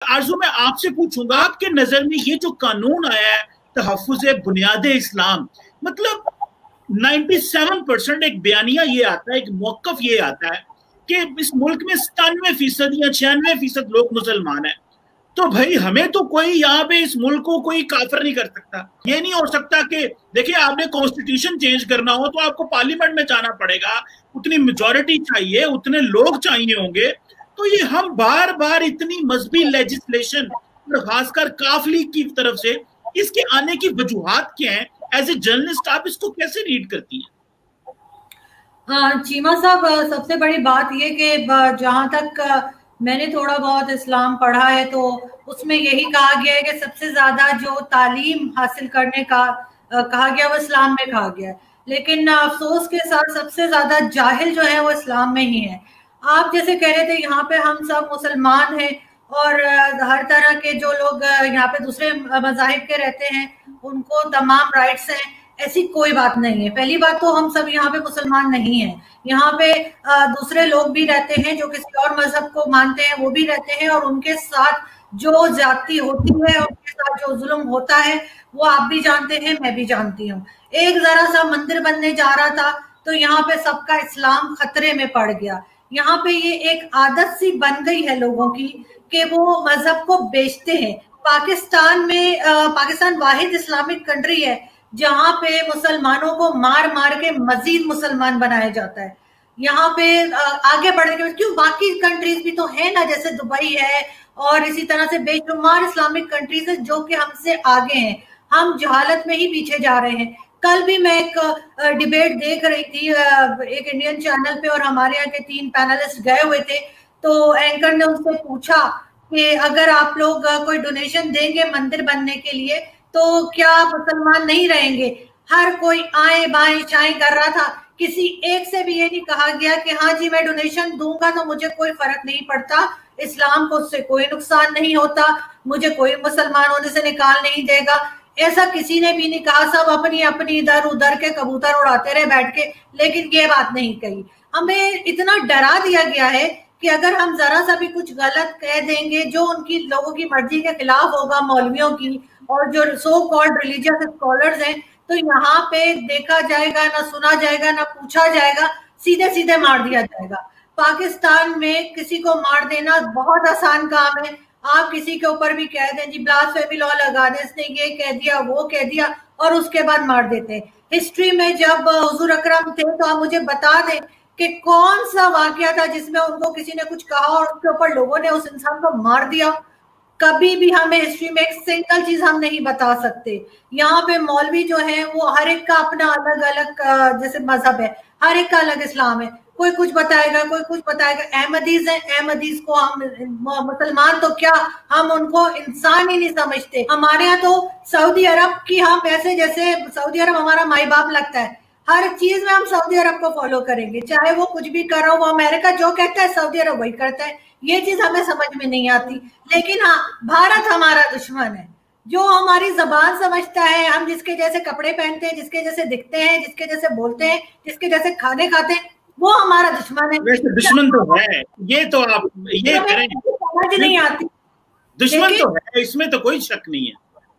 आरज़ू मैं आपसे पूछूंगा, आपके नजर में ये जो कानून आया है तहफ़्फ़ुज़ बुनियादे इस्लाम, मतलब 97% एक बयानिया ये आता है, एक मौक़िफ़ ये आता है कि इस मुल्क में 97% या 96% लोग मुसलमान हैं, तो भाई हमें तो कोई यहाँ पे इस मुल्क को कोई काफिर नहीं कर सकता। ये नहीं हो सकता कि देखिए आपने कॉन्स्टिट्यूशन चेंज करना हो तो आपको पार्लियामेंट में जाना पड़ेगा, उतनी मेजॉरिटी चाहिए, उतने लोग चाहिए होंगे। तो ये हम बार बार इतनी मजहबी लेजिस्लेशन और खासकर काफली की तरफ से इसके आने की वजूहात क्या है? एज ए जर्नलिस्ट आप इसको कैसे रीड करती हैं? हाँ चीमा साहब, सबसे बड़ी बात ये कि जहाँ तक मैंने थोड़ा बहुत इस्लाम पढ़ा है तो उसमें यही कहा गया है कि सबसे ज्यादा जो तालीम हासिल करने का कहा गया वो इस्लाम में कहा गया है, लेकिन अफसोस के साथ सबसे ज्यादा जाहिल जो है वो इस्लाम में ही है। आप जैसे कह रहे थे यहाँ पे हम सब मुसलमान हैं और हर तरह के जो लोग यहाँ पे दूसरे मजाहिब के रहते हैं उनको तमाम राइट्स हैं, ऐसी कोई बात नहीं है। पहली बात तो हम सब यहाँ पे मुसलमान नहीं हैं, यहाँ पे दूसरे लोग भी रहते हैं जो किसी और मजहब को मानते हैं, वो भी रहते हैं और उनके साथ जो ज्यादती होती है, उनके साथ जो जुल्म होता है वो आप भी जानते हैं, मैं भी जानती हूँ। एक जरा सा मंदिर बनने जा रहा था तो यहाँ पे सबका इस्लाम खतरे में पड़ गया। यहाँ पे ये एक आदत सी बन गई है लोगों की कि वो मजहब को बेचते हैं। पाकिस्तान में पाकिस्तान वाहिद इस्लामिक कंट्री है जहां पे मुसलमानों को मार मार के मजीद मुसलमान बनाया जाता है। यहाँ पे आगे बढ़ने के बाद क्यों, बाकी कंट्रीज भी तो है ना, जैसे दुबई है और इसी तरह से बेशुमार इस्लामिक कंट्रीज है जो कि हमसे आगे हैं। हम जहालत में ही पीछे जा रहे हैं। कल भी मैं एक डिबेट देख रही थी एक इंडियन चैनल पे और हमारे यहाँ के 3 पैनलिस्ट गए हुए थे, तो एंकर ने उनसे पूछा कि अगर आप लोग कोई डोनेशन देंगे मंदिर बनने के लिए तो क्या मुसलमान नहीं रहेंगे? हर कोई आए बाएं शाएं कर रहा था, किसी एक से भी ये नहीं कहा गया कि हाँ जी मैं डोनेशन दूंगा तो मुझे कोई फर्क नहीं पड़ता, इस्लाम को उससे कोई नुकसान नहीं होता, मुझे कोई मुसलमान होने से निकाल नहीं देगा। ऐसा किसी ने भी नहीं कहा, सब अपनी अपनी इधर उधर के कबूतर उड़ाते रहे बैठ के, लेकिन ये बात नहीं कही। हमें इतना डरा दिया गया है कि अगर हम जरा सा भी कुछ गलत कह देंगे जो उनकी लोगों की मर्जी के खिलाफ होगा, मौलवियों की और जो सो कॉल्ड रिलीजियस स्कॉलर्स हैं, तो यहाँ पे देखा जाएगा, ना सुना जाएगा, ना पूछा जाएगा, सीधे सीधे मार दिया जाएगा। पाकिस्तान में किसी को मार देना बहुत आसान काम है। आप किसी के ऊपर भी कह दें जी ब्लास्फेमी लॉ लगा दें, इसने ये कह दिया वो कह दिया और उसके बाद मार देते हैं। हिस्ट्री में जब हुजूर अकरम थे तो आप मुझे बता दें कि कौन सा वाकया था जिसमें उनको किसी ने कुछ कहा और उसके ऊपर लोगों ने उस इंसान को मार दिया? कभी भी हमें हिस्ट्री में एक सिंगल चीज हम नहीं बता सकते। यहाँ पे मौलवी जो है वो हर एक का अपना अलग अलग जैसे मजहब है, हर एक का अलग इस्लाम है, कोई कुछ बताएगा कोई कुछ बताएगा। अहमदीज है, अहमदीज को हम मुसलमान तो क्या, हम उनको इंसान ही नहीं समझते। हमारे यहाँ तो सऊदी अरब की हम ऐसे जैसे सऊदी अरब हमारा माई बाप लगता है, हर चीज में हम सऊदी अरब को फॉलो करेंगे, चाहे वो कुछ भी कर रहा हो, वो अमेरिका जो कहता है सऊदी अरब वही करता है। ये चीज हमें समझ में नहीं आती। लेकिन हाँ, भारत हमारा दुश्मन है, जो हमारी जबान समझता है, हम जिसके जैसे कपड़े पहनते हैं, जिसके जैसे दिखते हैं, जिसके जैसे बोलते हैं, जिसके जैसे खाने खाते हैं, वो हमारा दुश्मन है। वैसे दुश्मन तो है, ये तो आप ये करें, समझ नहीं आती। दुश्मन तो है, इसमें तो कोई शक नहीं है।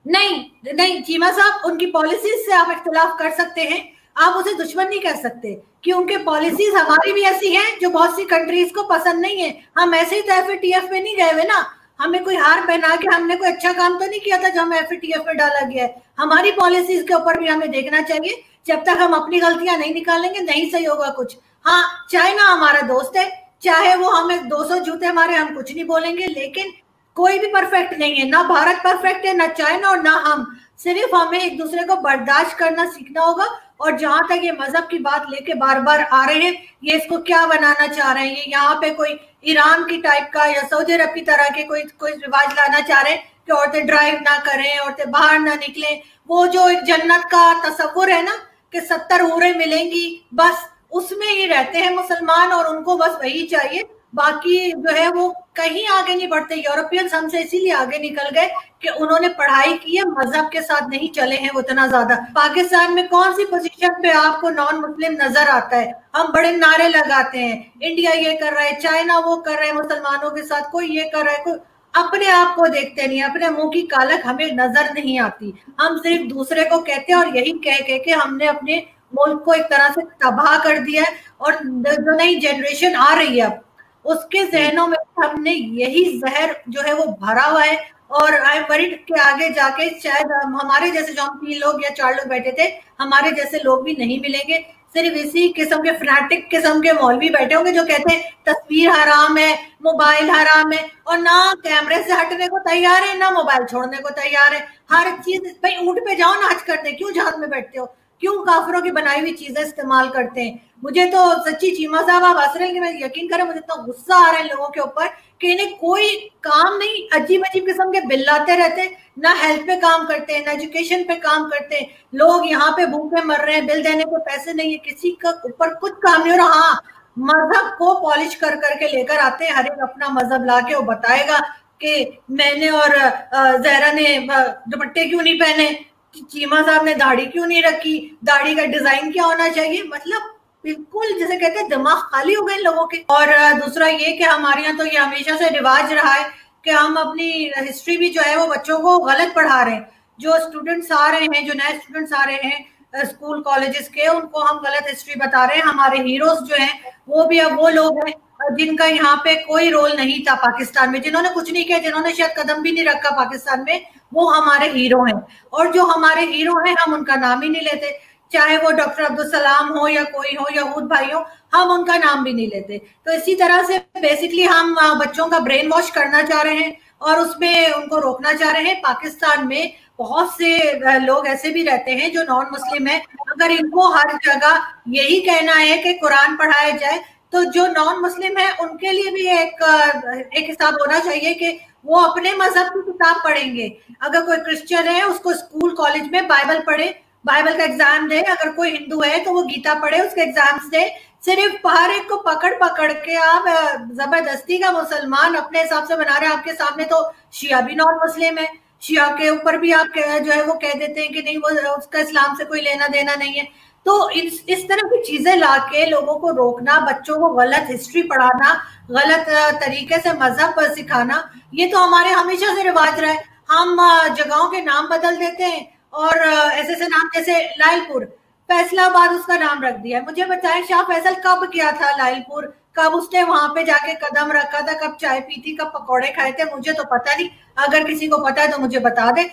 नहीं नहीं चीमा साहब, उनकी पॉलिसीज से आप इख्तिलाफ कर सकते हैं, आप उसे दुश्मन नहीं कह सकते, कि उनके पॉलिसीज हमारी भी ऐसी हैं जो बहुत सी कंट्रीज को पसंद नहीं है। हम ऐसे ही तो एफएटीएफ में नहीं गए हुए ना, हमें कोई हार पहना के हमने कोई अच्छा काम तो नहीं किया था जो हमें एफएटीएफ में डाला गया है। हमारी पॉलिसीज के ऊपर भी हमें देखना चाहिए, जब तक हम अपनी गलतियां नहीं निकालेंगे नहीं सही होगा कुछ। हाँ, चाइना हमारा दोस्त है, चाहे वो हमें 200 जूते मारे हम कुछ नहीं बोलेंगे, लेकिन कोई भी परफेक्ट नहीं है, ना भारत परफेक्ट है, ना चाइना और ना हम। सिर्फ हमें एक दूसरे को बर्दाश्त करना सीखना होगा। और जहां तक ये मजहब की बात लेके बार बार आ रहे हैं, ये इसको क्या बनाना चाह रहे हैं, ये यहाँ पे कोई ईरान की टाइप का या सऊदी अरब की तरह के कोई रिवाज लाना चाह रहे हैं कि औरतें ड्राइव ना करें, औरतें बाहर ना निकलें। वो जो एक जन्नत का तस्वुर है ना कि 70 हूरें मिलेंगी, बस उसमें ही रहते हैं मुसलमान और उनको बस वही चाहिए। बाकी जो है वो कहीं आगे नहीं बढ़ते। यूरोपियंस हमसे इसीलिए आगे निकल गए कि उन्होंने पढ़ाई की है, मजहब के साथ नहीं चले हैं वो इतना ज्यादा। पाकिस्तान में कौन सी पोजीशन पे आपको नॉन मुस्लिम नजर आता है? हम बड़े नारे लगाते हैं, इंडिया ये कर रहा है, चाइना वो कर रहा है मुसलमानों के साथ, कोई ये कर रहा है, कोई अपने आप को देखते नहीं, अपने मुंह की कालक हमें नजर नहीं आती, हम सिर्फ दूसरे को कहते हैं और यही कह कह के हमने अपने मुल्क को एक तरह से तबाह कर दिया है। और जो नई जनरेशन आ रही है अब, उसके जहनों में हमने यही जहर जो है वो भरा हुआ है। और आई एम वरीड के आगे जाके शायद हमारे जैसे जो हम 3 लोग या 4 लोग बैठे थे, हमारे जैसे लोग भी नहीं मिलेंगे। सिर्फ इसी किस्म के फ्रैटिक किस्म के मौलवी बैठे होंगे जो कहते हैं तस्वीर हराम है, मोबाइल हराम है, और ना कैमरे से हटने को तैयार है ना मोबाइल छोड़ने को तैयार है। हर चीज, भाई ऊंट पे जाओ नाच करते, क्यों जहाज में बैठते हो, क्यों काफिरों की बनाई हुई चीजें इस्तेमाल करते हैं। मुझे तो सच्ची चीमा साहब आप हंस रहे हैं कि मैं यकीन करें मुझे इतना गुस्सा आ रहा है लोगों के ऊपर कि इन्हें कोई काम नहीं, अजीब अजीब किस्म के बिल लाते रहते, ना हेल्थ पे काम करते हैं ना एजुकेशन पे काम करते हैं। लोग यहाँ पे भूखे मर रहे हैं, बिल देने को पैसे नहीं है, किसी का ऊपर कुछ काम नहीं हो रहा। हाँ, मजहब को पॉलिश कर करके लेकर आते हैं, हर एक अपना मजहब लाके वो बताएगा कि मैंने और जहरा ने दुपट्टे क्यों नहीं पहने, चीमा साहब ने दाढ़ी क्यों नहीं रखी, दाढ़ी का डिजाइन क्या होना चाहिए। मतलब बिल्कुल जैसे कहते हैं दिमाग खाली हो गए लोगों के। और दूसरा ये कि हमारे यहाँ तो ये हमेशा से रिवाज रहा है कि हम अपनी हिस्ट्री भी जो है वो बच्चों को गलत पढ़ा रहे हैं। जो स्टूडेंट्स आ रहे हैं, जो नए स्टूडेंट्स आ रहे हैं स्कूल कॉलेजेस के, उनको हम गलत हिस्ट्री बता रहे हैं। हमारे हीरोज जो हैं वो भी अब वो लोग हैं जिनका यहाँ पे कोई रोल नहीं था पाकिस्तान में, जिन्होंने कुछ नहीं किया, जिन्होंने शायद कदम भी नहीं रखा पाकिस्तान में, वो हमारे हीरो हैं। और जो हमारे हीरो हैं हम उनका नाम ही नहीं लेते, चाहे वो डॉक्टर अब्दुल सलाम हो या कोई हो, यहूद भाई हो, हम उनका नाम भी नहीं लेते। तो इसी तरह से बेसिकली हम बच्चों का ब्रेन वॉश करना चाह रहे हैं और उसमें उनको रोकना चाह रहे हैं। पाकिस्तान में बहुत से लोग ऐसे भी रहते हैं जो नॉन मुस्लिम है, अगर इनको हर जगह यही कहना है कि कुरान पढ़ाया जाए, तो जो नॉन मुस्लिम है उनके लिए भी एक हिसाब होना चाहिए कि वो अपने मजहब की किताब पढ़ेंगे। अगर कोई क्रिश्चियन है उसको स्कूल कॉलेज में बाइबल पढ़े, बाइबल का एग्जाम दे, अगर कोई हिंदू है तो वो गीता पढ़े, उसके एग्जाम्स दे। सिर्फ हर एक को पकड़ पकड़ के आप जबरदस्ती का मुसलमान अपने हिसाब से बना रहे हैं। आपके सामने तो शिया भी नॉन मुस्लिम है, शिया के ऊपर भी आप जो है वो कह देते हैं कि नहीं वो उसका इस्लाम से कोई लेना देना नहीं है। तो इस तरह की चीजें लाके लोगों को रोकना, बच्चों को गलत हिस्ट्री पढ़ाना, गलत तरीके से मजहब पर सिखाना, ये तो हमारे हमेशा से रिवाज रहा है। हम जगहों के नाम बदल देते हैं और ऐसे ऐसे नाम, जैसे लायलपुर, फैसलाबाद उसका नाम रख दिया है। मुझे बताएं शाह फैसल कब किया था लायलपुर, कब उसने वहां पे जाके कदम रखा था, कब चाय पी थी, कब पकौड़े खाए थे, मुझे तो पता नहीं। अगर किसी को पता है तो मुझे बता दे।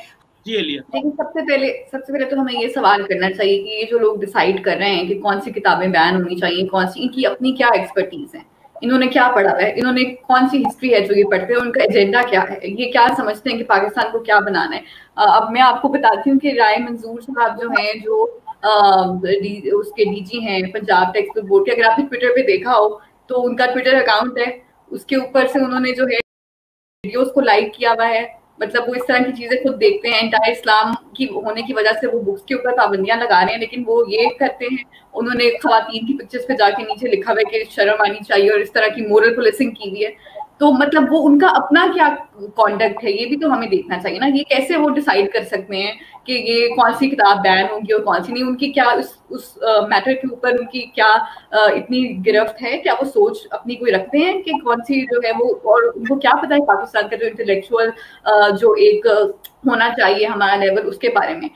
लेकिन सबसे पहले तो हमें ये सवाल करना चाहिए कि ये जो लोग डिसाइड कर रहे हैं कि कौन सी किताबें बैन होनी चाहिए, कौन सी, इनकी अपनी क्या एक्सपर्टीज है, इन्होंने क्या पढ़ा है, इन्होंने कौन सी हिस्ट्री है जो ये पढ़ते हैं, उनका एजेंडा क्या है, ये क्या समझते हैं कि पाकिस्तान को क्या बनाना है। अब मैं आपको बताती हूँ कि राय मंजूर साहब जो हैं, जो उसके डीजी हैं पंजाब टेक्स्ट बोर्ड के, अगर आपने ट्विटर पे देखा हो तो उनका ट्विटर अकाउंट है, उसके ऊपर से उन्होंने जो है वीडियोस को लाइक किया हुआ है। मतलब वो इस तरह की चीजें खुद देखते हैं, एंटायर इस्लाम की होने की वजह से वो बुक्स के ऊपर पाबंदियां लगा रहे हैं, लेकिन वो ये करते हैं, उन्होंने खवातीन की पिक्चर्स पे जाके नीचे लिखा हुआ है कि शर्म आनी चाहिए और इस तरह की मोरल पुलिसिंग की हुई है। तो मतलब वो उनका अपना क्या कॉन्डक्ट है, ये भी तो हमें देखना चाहिए ना। ये कैसे वो डिसाइड कर सकते हैं कि ये कौन सी किताब बैन होगी और कौन सी नहीं, उनकी क्या उस मैटर के ऊपर उनकी क्या इतनी गिरफ्त है, क्या वो सोच अपनी कोई रखते हैं कि कौन सी जो है वो, और उनको क्या पता है पाकिस्तान का जो इंटेलेक्चुअल जो एक होना चाहिए हमारा लेवल, उसके बारे में।